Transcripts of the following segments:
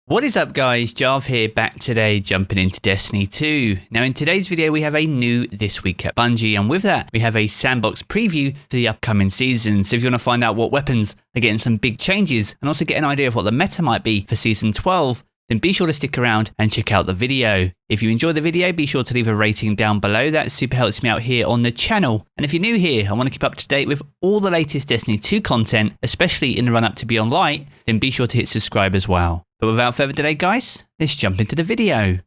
What is up guys, Jarv here, back today jumping into Destiny 2. Now in today's video we have a new This Week at Bungie, and with that we have a sandbox preview for the upcoming season. So if you want to find out what weapons are getting some big changes and also get an idea of what the meta might be for Season 12, then be sure to stick around and check out the video. If you enjoyed the video, be sure to leave a rating down below. That super helps me out here on the channel. And if you're new here and want to keep up to date with all the latest Destiny 2 content, especially in the run up to Beyond Light, then be sure to hit subscribe as well. But without further delay guys, let's jump into the video.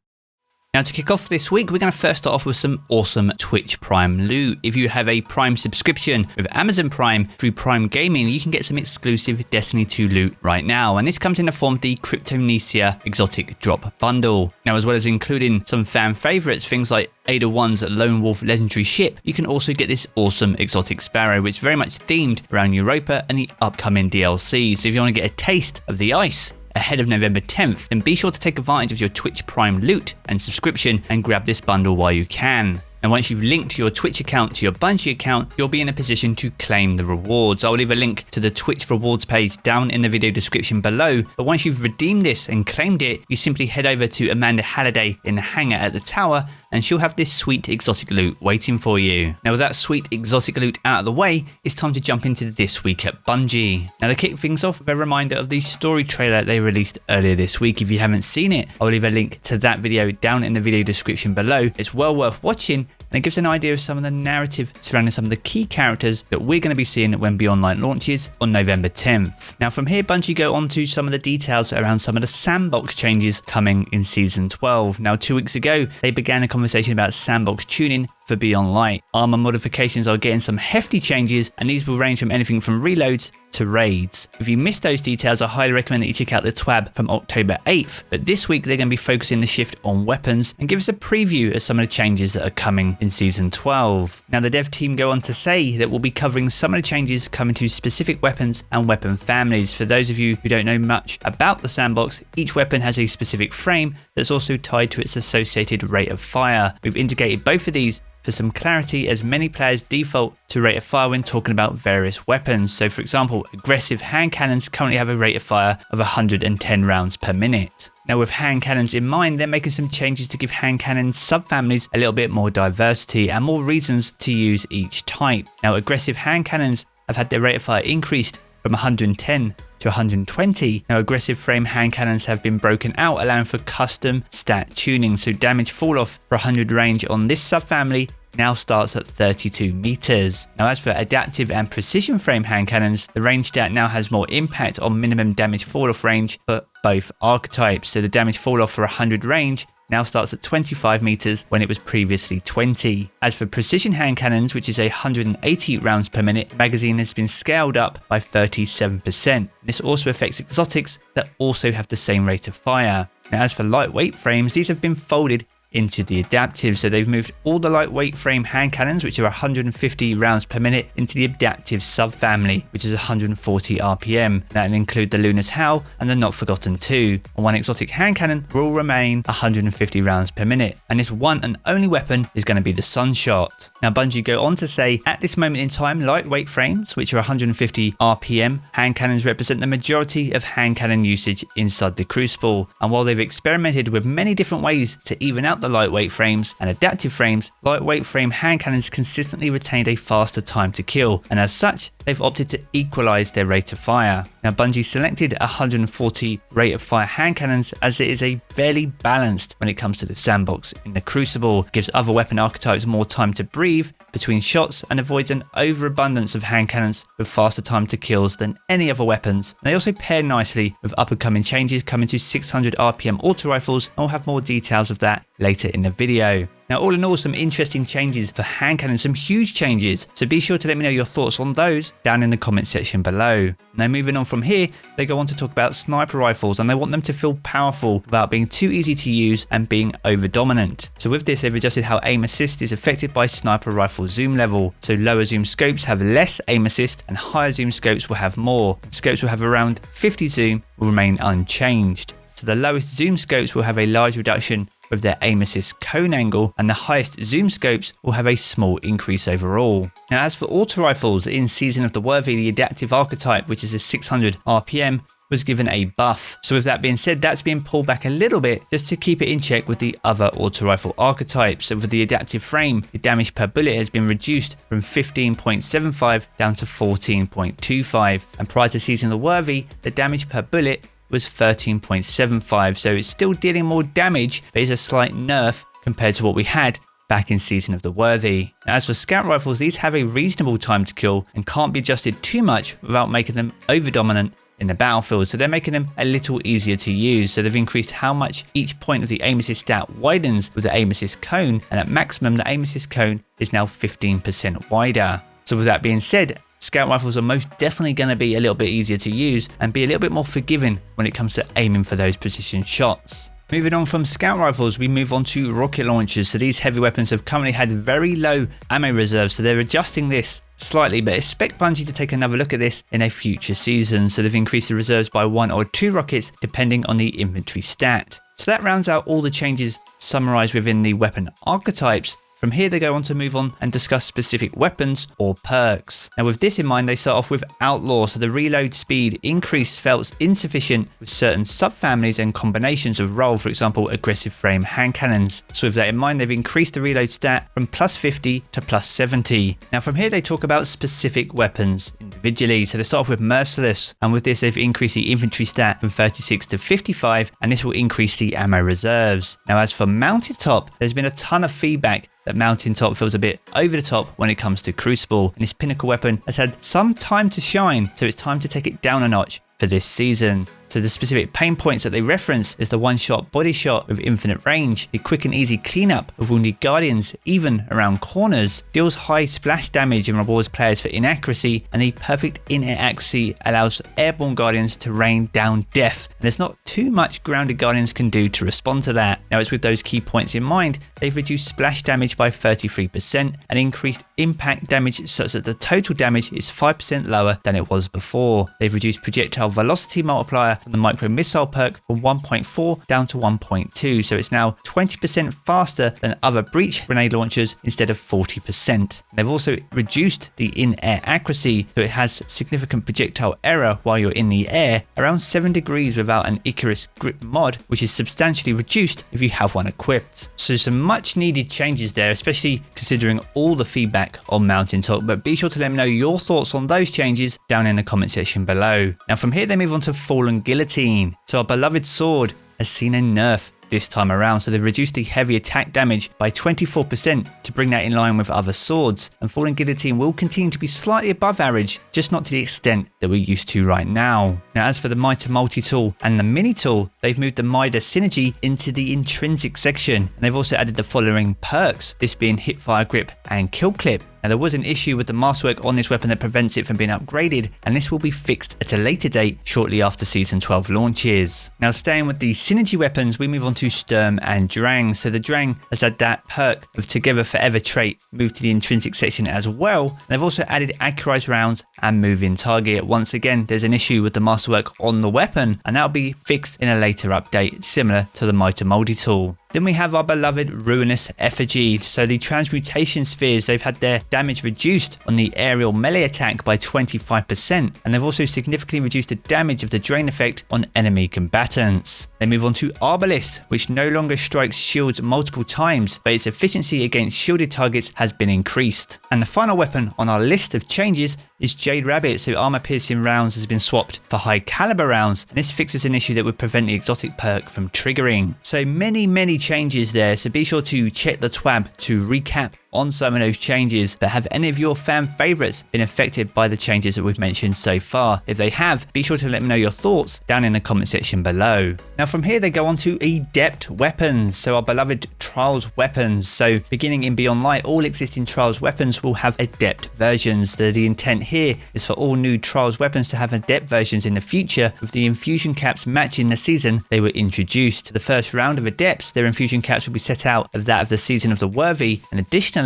Now to kick off this week, we're going to first start off with some awesome Twitch Prime loot. If you have a Prime subscription with Amazon Prime through Prime Gaming, you can get some exclusive Destiny 2 loot right now. And this comes in the form of the Cryptomnesia Exotic Drop Bundle. Now as well as including some fan favourites, things like Ada 1's Lone Wolf Legendary Ship, you can also get this awesome Exotic Sparrow, which is very much themed around Europa and the upcoming DLC. So if you want to get a taste of the ice ahead of November 10th, then be sure to take advantage of your Twitch Prime loot and subscription and grab this bundle while you can. And once you've linked your Twitch account to your Bungie account, you'll be in a position to claim the rewards. I'll leave a link to the Twitch rewards page down in the video description below. But once you've redeemed this and claimed it, you simply head over to Amanda Halliday in the hangar at the tower, and she'll have this sweet exotic loot waiting for you. Now with that sweet exotic loot out of the way, it's time to jump into This Week at Bungie. Now to kick things off with a reminder of the story trailer they released earlier this week. If you haven't seen it, I'll leave a link to that video down in the video description below. It's well worth watching, and it gives an idea of some of the narrative surrounding some of the key characters that we're going to be seeing when Beyond Light launches on November 10th. Now from here, Bungie go on to some of the details around some of the sandbox changes coming in Season 12. Now 2 weeks ago, they began a conversation about sandbox tuning for Beyond Light. Armor modifications are getting some hefty changes, and these will range from anything from reloads to raids. If you missed those details, I highly recommend that you check out the TWAB from October 8th. But this week they're going to be focusing the shift on weapons and give us a preview of some of the changes that are coming in Season 12. Now the dev team go on to say that we'll be covering some of the changes coming to specific weapons and weapon families. For those of you who don't know much about the sandbox, each weapon has a specific frame that's also tied to its associated rate of fire. We've integrated both of these for some clarity, as many players default to rate of fire when talking about various weapons. So for example, aggressive hand cannons currently have a rate of fire of 110 rounds per minute. Now with hand cannons in mind, they're making some changes to give hand cannon subfamilies a little bit more diversity and more reasons to use each type. Now aggressive hand cannons have had their rate of fire increased from 110 to 120. Now aggressive frame hand cannons have been broken out, allowing for custom stat tuning. So damage fall off for 100 range on this subfamily now starts at 32 meters. Now as for adaptive and precision frame hand cannons, the range stat now has more impact on minimum damage fall off range for both archetypes. So the damage fall off for 100 range now starts at 25 meters when it was previously 20. As for precision hand cannons, which is 180 rounds per minute, magazine has been scaled up by 37%. This also affects exotics that also have the same rate of fire. Now as for lightweight frames, these have been folded into the adaptive. So they've moved all the lightweight frame hand cannons, which are 150 rounds per minute, into the adaptive subfamily, which is 140 RPM. That will include the Luna's Howl and the Not Forgotten 2. And one exotic hand cannon will remain 150 rounds per minute. And this one and only weapon is going to be the Sunshot. Now Bungie go on to say, at this moment in time, lightweight frames, which are 150 RPM, hand cannons represent the majority of hand cannon usage inside the Crucible. And while they've experimented with many different ways to even out the lightweight frames and adaptive frames, lightweight frame hand cannons consistently retained a faster time to kill, and as such they've opted to equalize their rate of fire. Now Bungie selected 140 rate of fire hand cannons as it is a fairly balanced when it comes to the sandbox in the Crucible. It gives other weapon archetypes more time to breathe between shots and avoids an overabundance of hand cannons with faster time to kills than any other weapons. And they also pair nicely with up-and-coming changes coming to 600 RPM auto rifles, and we'll have more details of that later in the video. Now all in all, some interesting changes for hand cannons, some huge changes, so be sure to let me know your thoughts on those down in the comment section below. Now moving on from here, they go on to talk about sniper rifles, and they want them to feel powerful without being too easy to use and being over dominant. So with this, they've adjusted how aim assist is affected by sniper rifle zoom level. So lower zoom scopes have less aim assist and higher zoom scopes will have more. Scopes will have around 50 zoom will remain unchanged. So the lowest zoom scopes will have a large reduction with their aim assist cone angle, and the highest zoom scopes will have a small increase overall. Now as for auto rifles, in Season of the Worthy, the adaptive archetype, which is a 600 RPM, was given a buff. So with that being said, that's been pulled back a little bit just to keep it in check with the other auto rifle archetypes. So with the adaptive frame, the damage per bullet has been reduced from 15.75 down to 14.25. And prior to Season of the Worthy, the damage per bullet was 13.75. So it's still dealing more damage, but it's a slight nerf compared to what we had back in Season of the Worthy. Now, as for scout rifles, these have a reasonable time to kill and can't be adjusted too much without making them over dominant in the battlefield, so they're making them a little easier to use. So they've increased how much each point of the aim assist stat widens with the aim assist cone, and at maximum the aim assist cone is now 15% wider. So with that being said, scout rifles are most definitely going to be a little bit easier to use and be a little bit more forgiving when it comes to aiming for those precision shots. Moving on from scout rifles, we move on to rocket launchers. So these heavy weapons have currently had very low ammo reserves, so they're adjusting this slightly, but expect Bungie to take another look at this in a future season. So they've increased the reserves by 1 or 2 rockets depending on the inventory stat. So that rounds out all the changes summarized within the weapon archetypes. From here, they go on to move on and discuss specific weapons or perks. Now, with this in mind, they start off with Outlaw, so the reload speed increase felt insufficient with certain subfamilies and combinations of role, for example, aggressive frame hand cannons. So with that in mind, they've increased the reload stat from plus 50 to plus 70. Now, from here, they talk about specific weapons individually. So they start off with Merciless, and with this, they've increased the inventory stat from 36 to 55, and this will increase the ammo reserves. Now, as for Mountaintop, there's been a ton of feedback that Mountaintop feels a bit over the top when it comes to Crucible, and this pinnacle weapon has had some time to shine, so it's time to take it down a notch for this season. So the specific pain points that they reference is the one-shot body shot with infinite range, the quick and easy cleanup of wounded guardians even around corners, deals high splash damage and rewards players for inaccuracy, and the perfect in-air accuracy allows airborne guardians to rain down death. And there's not too much grounded guardians can do to respond to that. Now, it's with those key points in mind, they've reduced splash damage by 33% and increased impact damage such that the total damage is 5% lower than it was before. They've reduced projectile velocity multiplier from the micro missile perk from 1.4 down to 1.2, so it's now 20% faster than other breach grenade launchers instead of 40%. They've also reduced the in-air accuracy, so it has significant projectile error while you're in the air, around 7 degrees without an Icarus grip mod, which is substantially reduced if you have one equipped. So some much needed changes there, especially considering all the feedback on Mountaintop, but be sure to let me know your thoughts on those changes down in the comment section below. Now from here, they move on to Fallen Guillotine. So our beloved sword has seen a nerf this time around, so they've reduced the heavy attack damage by 24% to bring that in line with other swords, and Fallen Guillotine will continue to be slightly above average, just not to the extent that we're used to right now. Now as for the Mitre multi-tool and the mini tool, they've moved the Mitre synergy into the intrinsic section, and they've also added the following perks, this being hipfire grip and kill clip. Now there was an issue with the masterwork on this weapon that prevents it from being upgraded, and this will be fixed at a later date shortly after Season 12 launches. Now staying with the synergy weapons, we move on to Sturm and Drang. So the Drang has had that perk of Together Forever trait moved to the intrinsic section as well. And they've also added accurized rounds and move in target. Once again, there's an issue with the masterwork on the weapon, and that'll be fixed in a later update similar to the Mitre multi-tool. Then we have our beloved Ruinous Effigy. So the transmutation spheres, they've had their damage reduced on the aerial melee attack by 25%, and they've also significantly reduced the damage of the drain effect on enemy combatants. They move on to Arbalist, which no longer strikes shields multiple times, but its efficiency against shielded targets has been increased. And the final weapon on our list of changes is Jade Rabbit, so armor piercing rounds has been swapped for high caliber rounds, and this fixes an issue that would prevent the exotic perk from triggering. So many changes there, so be sure to check the TWAB to recap on some of those changes. But have any of your fan favorites been affected by the changes that we've mentioned so far? If they have, be sure to let me know your thoughts down in the comment section below. Now from here they go on to Adept weapons, so our beloved Trials weapons. So beginning in Beyond Light, all existing Trials weapons will have Adept versions. The intent here is for all new Trials weapons to have Adept versions in the future, with the infusion caps matching the season they were introduced. The first round of Adepts, their infusion caps will be set out of that of the Season of the Worthy, and additionally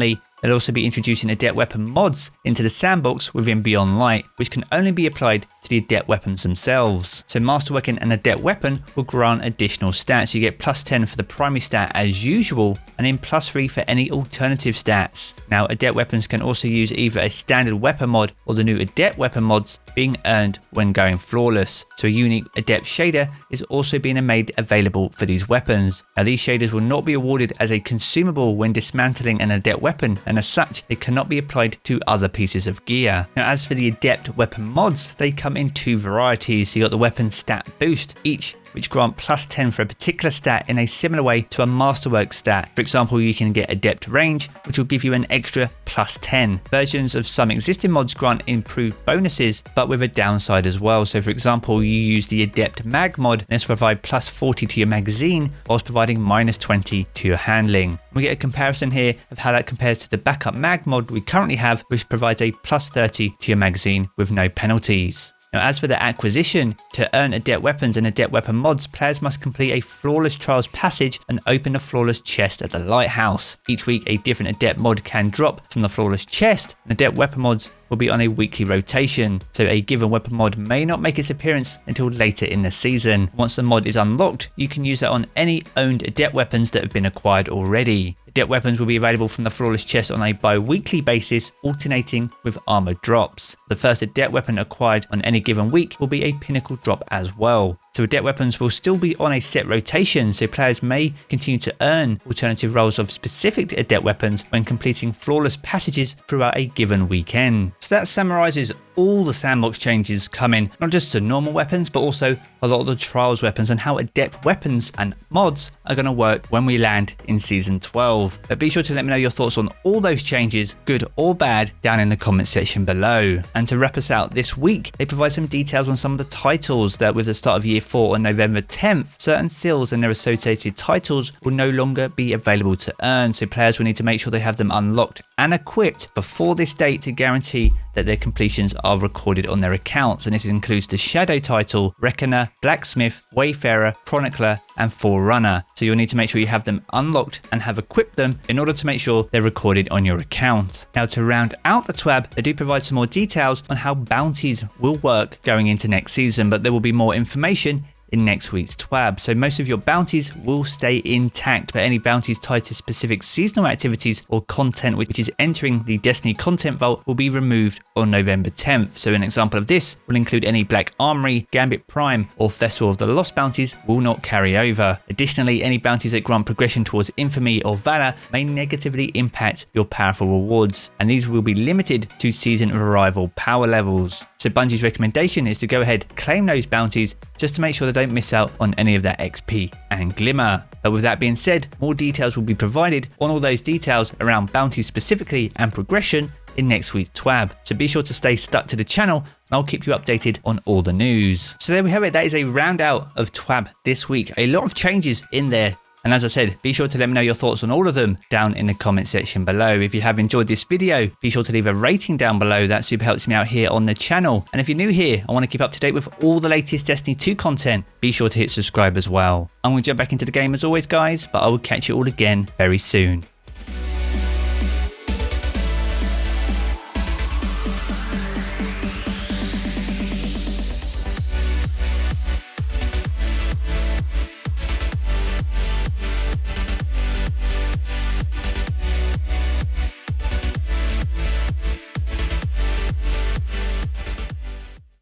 they'll also be introducing Adept weapon mods into the sandbox within Beyond Light, which can only be applied to the Adept weapons themselves. So Masterworking and Adept weapon will grant additional stats. You get +10 for the primary stat as usual, and then +3 for any alternative stats. Now Adept weapons can also use either a standard weapon mod or the new Adept weapon mods being earned when going flawless. So a unique Adept shader is also being made available for these weapons. Now these shaders will not be awarded as a consumable when dismantling an Adept weapon, and as such they cannot be applied to other pieces of gear. Now as for the Adept weapon mods, they come in two varieties. So you got the weapon stat boost, each which grant +10 for a particular stat in a similar way to a Masterwork stat. For example, you can get Adept range, which will give you an extra +10. Versions of some existing mods grant improved bonuses, but with a downside as well. So for example, you use the Adept mag mod, and this will provide +40 to your magazine, whilst providing -20 to your handling. We get a comparison here of how that compares to the backup mag mod we currently have, which provides a +30 to your magazine with no penalties. Now as for the acquisition, to earn Adept weapons and Adept weapon mods, players must complete a Flawless Trials passage and open a Flawless chest at the Lighthouse. Each week a different Adept mod can drop from the Flawless chest, and Adept weapon mods will be on a weekly rotation, so a given weapon mod may not make its appearance until later in the season. Once the mod is unlocked, you can use that on any owned Adept weapons that have been acquired already. Adept weapons will be available from the Flawless chest on a bi-weekly basis, alternating with armor drops. The first Adept weapon acquired on any given week will be a pinnacle drop as well. So Adept weapons will still be on a set rotation, so players may continue to earn alternative rolls of specific Adept weapons when completing flawless passages throughout a given weekend. So that summarizes all the sandbox changes coming, not just to normal weapons, but also a lot of the trials weapons and how Adept weapons and mods are going to work when we land in Season 12. But be sure to let me know your thoughts on all those changes, good or bad, down in the comment section below. And to wrap us out this week, they provide some details on some of the titles that with the start of Year 4 on November 10th, certain seals and their associated titles will no longer be available to earn, so players will need to make sure they have them unlocked and equipped before this date to guarantee that their completions are recorded on their accounts. And this includes the Shadow title, Reckoner, Blacksmith, Wayfarer, Chronicler and Forerunner. So you'll need to make sure you have them unlocked and have equipped them in order to make sure they're recorded on your account. Now to round out the TWAB, they do provide some more details on how bounties will work going into next season, but there will be more information in next week's TWAB. So most of your bounties will stay intact, but any bounties tied to specific seasonal activities or content which is entering the Destiny content vault will be removed on November 10th. So an example of this will include any Black Armory, Gambit Prime or Festival of the Lost bounties will not carry over. Additionally, any bounties that grant progression towards Infamy or Valor may negatively impact your powerful rewards, and these will be limited to season of arrival power levels. So Bungie's recommendation is to go ahead, claim those bounties just to make sure they don't miss out on any of that XP and glimmer. But with that being said, more details will be provided on all those details around bounties specifically and progression in next week's TWAB. So be sure to stay stuck to the channel and I'll keep you updated on all the news. So there we have it. That is a round out of TWAB this week. A lot of changes in there. And as I said, be sure to let me know your thoughts on all of them down in the comment section below. If you have enjoyed this video, be sure to leave a rating down below. That super helps me out here on the channel. And if you're new here, I want to keep up to date with all the latest Destiny 2 content, be sure to hit subscribe as well. I'm going to jump back into the game as always, guys, but I will catch you all again very soon.